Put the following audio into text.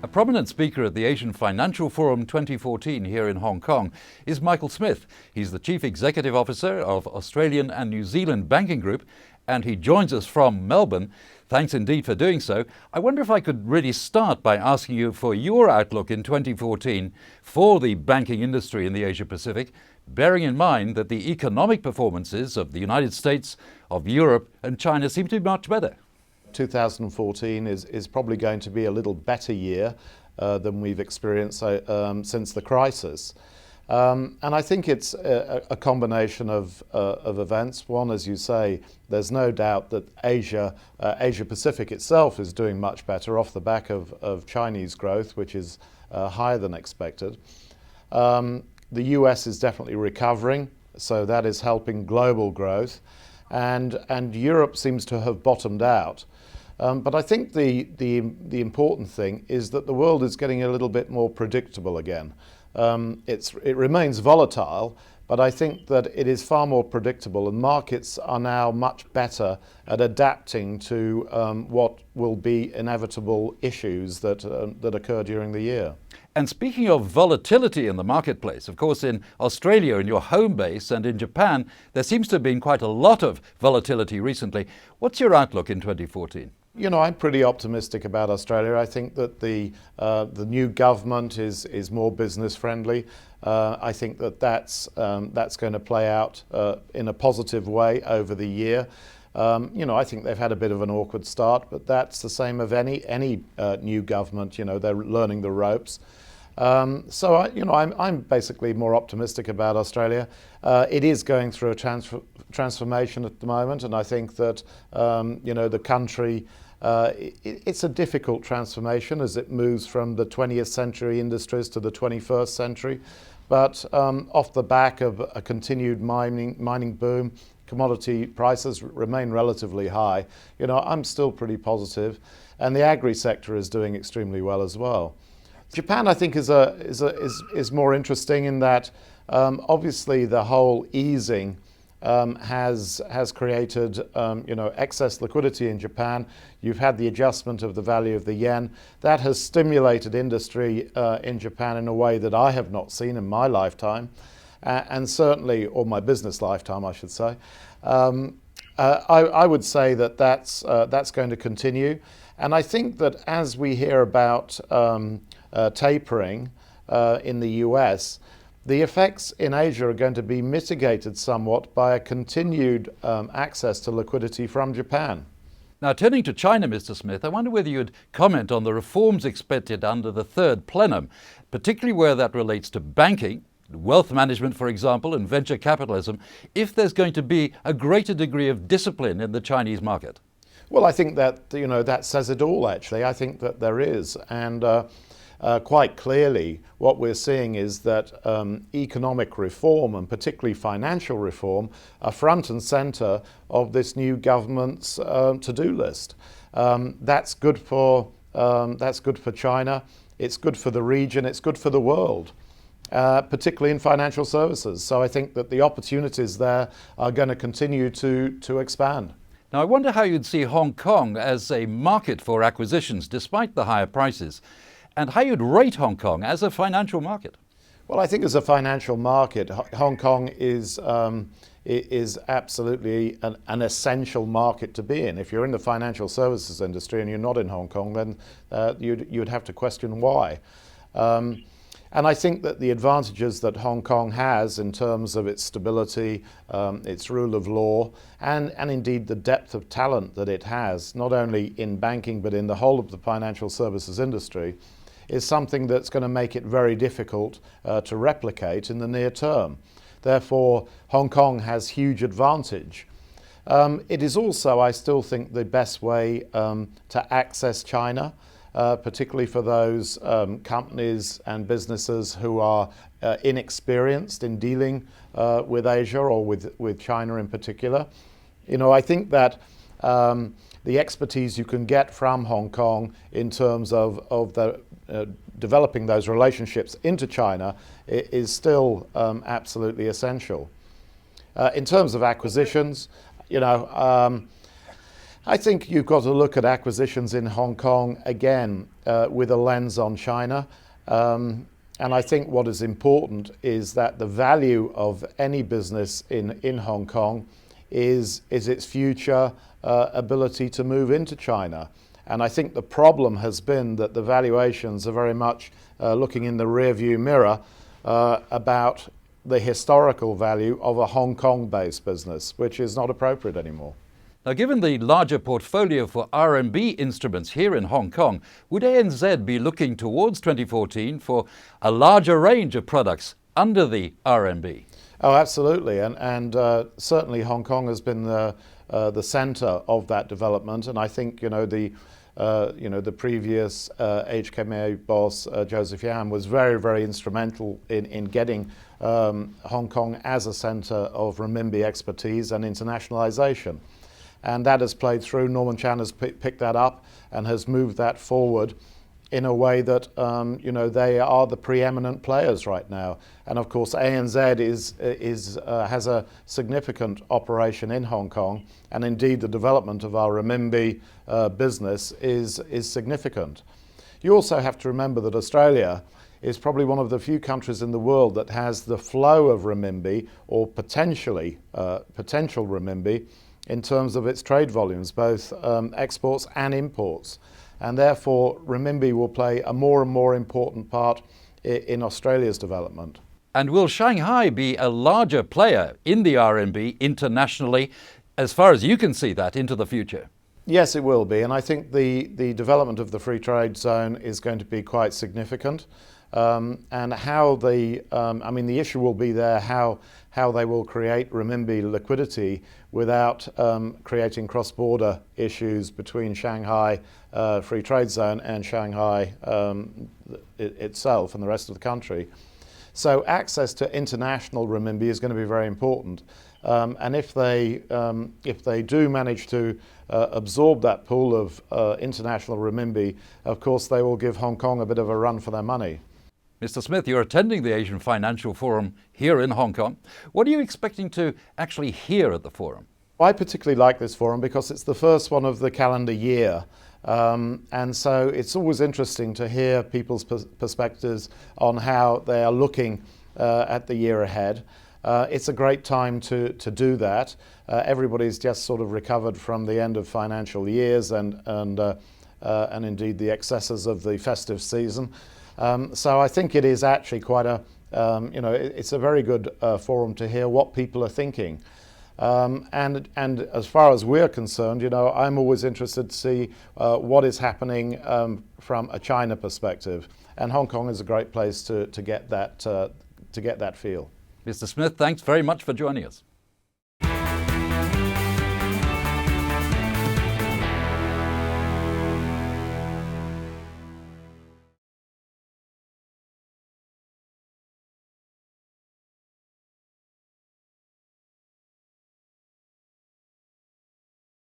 A prominent speaker at the Asian Financial Forum 2014 here in Hong Kong is Michael Smith. He's the Chief Executive Officer of Australian and New Zealand Banking Group, and he joins us from Melbourne. Thanks indeed for doing so. I wonder if I could really start by asking you for your outlook in 2014 for the banking industry in the Asia Pacific, bearing in mind that the economic performances of the United States, of Europe and China seem to be much better. 2014 is probably going to be a little better year than we've experienced since the crisis. And I think it's a combination of events. One, as you say, there's no doubt that Asia Pacific itself is doing much better off the back of Chinese growth, which is higher than expected. The US is definitely recovering, so that is helping global growth. And Europe seems to have bottomed out. But I think the important thing is that the world is getting a little bit more predictable again. It remains volatile, but I think that it is far more predictable, and markets are now much better at adapting to what will be inevitable issues that occur during the year. And speaking of volatility in the marketplace, of course, in Australia, in your home base, and in Japan, there seems to have been quite a lot of volatility recently. What's your outlook in 2014? You know, I'm pretty optimistic about Australia. I think that the new government is more business friendly. I think that's going to play out in a positive way over the year. You know, I think they've had a bit of an awkward start, but that's the same of any new government. You know, they're learning the ropes. So I'm basically more optimistic about Australia. It is going through a transformation at the moment, and I think that the country. It's a difficult transformation as it moves from the 20th century industries to the 21st century. But off the back of a continued mining boom, commodity prices remain relatively high. You know, I'm still pretty positive, and the agri sector is doing extremely well as well. Japan, I think, is more interesting in that obviously the whole easing has created excess liquidity in Japan. You've had the adjustment of the value of the yen. That has stimulated industry in Japan in a way that I have not seen in my lifetime, and certainly, or my business lifetime, I should say. I would say that's going to continue, and I think that as we hear about tapering in the US, the effects in Asia are going to be mitigated somewhat by a continued access to liquidity from Japan. Now, turning to China, Mr. Smith, I wonder whether you'd comment on the reforms expected under the third plenum, particularly where that relates to banking, wealth management, for example, and venture capitalism, if there's going to be a greater degree of discipline in the Chinese market. Well, I think that, that says it all, actually. I think that there is. And quite clearly, what we're seeing is that economic reform, and particularly financial reform, are front and center of this new government's to-do list. That's good for China. It's good for the region. It's good for the world, particularly in financial services. So I think that the opportunities there are going to continue to expand. Now, I wonder how you'd see Hong Kong as a market for acquisitions, despite the higher prices, and how you'd rate Hong Kong as a financial market. Well, I think as a financial market, Hong Kong is absolutely an essential market to be in. If you're in the financial services industry and you're not in Hong Kong, then you'd have to question why. And I think that the advantages that Hong Kong has in terms of its stability, its rule of law, and indeed the depth of talent that it has, not only in banking but in the whole of the financial services industry, is something that's going to make it very difficult to replicate in the near term. Therefore, Hong Kong has huge advantage. It is also, I still think, the best way to access China, particularly for those companies and businesses who are inexperienced in dealing with Asia or with China in particular. You know, I think that the expertise you can get from Hong Kong in terms of developing those relationships into China is still absolutely essential. In terms of acquisitions, I think you've got to look at acquisitions in Hong Kong again with a lens on China. And I think what is important is that the value of any business in Hong Kong is its future ability to move into China. And I think the problem has been that the valuations are very much looking in the rearview mirror about the historical value of a Hong Kong-based business, which is not appropriate anymore. Now, given the larger portfolio for RMB instruments here in Hong Kong, would ANZ be looking towards 2014 for a larger range of products under the RMB? Oh, absolutely, and certainly Hong Kong has been the centre of that development, and I think the previous HKMA boss Joseph Yam was very, very instrumental in getting Hong Kong as a centre of renminbi expertise and internationalisation. And that has played through. Norman Chan has picked that up and has moved that forward in a way that they are the preeminent players right now. And of course, ANZ has a significant operation in Hong Kong, and indeed the development of our renminbi business is significant. You also have to remember that Australia is probably one of the few countries in the world that has the flow of renminbi, or potential renminbi, in terms of its trade volumes, both exports and imports. And therefore, renminbi will play a more and more important part in Australia's development. And will Shanghai be a larger player in the RMB internationally, as far as you can see that, into the future? Yes, it will be. And I think the development of the free trade zone is going to be quite significant. And how the issue will be there, how they will create renminbi liquidity without creating cross-border issues between Shanghai Free Trade Zone and Shanghai itself and the rest of the country. So access to international renminbi is going to be very important. And if they do manage to absorb that pool of international renminbi, of course they will give Hong Kong a bit of a run for their money. Mr. Smith, you're attending the Asian Financial Forum here in Hong Kong. What are you expecting to actually hear at the forum? I particularly like this forum because it's the first one of the calendar year. And so it's always interesting to hear people's perspectives on how they are looking at the year ahead. It's a great time to do that. Everybody's just sort of recovered from the end of financial years and indeed the excesses of the festive season. So I think it is actually quite it's a very good forum to hear what people are thinking. And as far as we're concerned, I'm always interested to see what is happening from a China perspective. And Hong Kong is a great place to get that feel. Mr. Smith, thanks very much for joining us.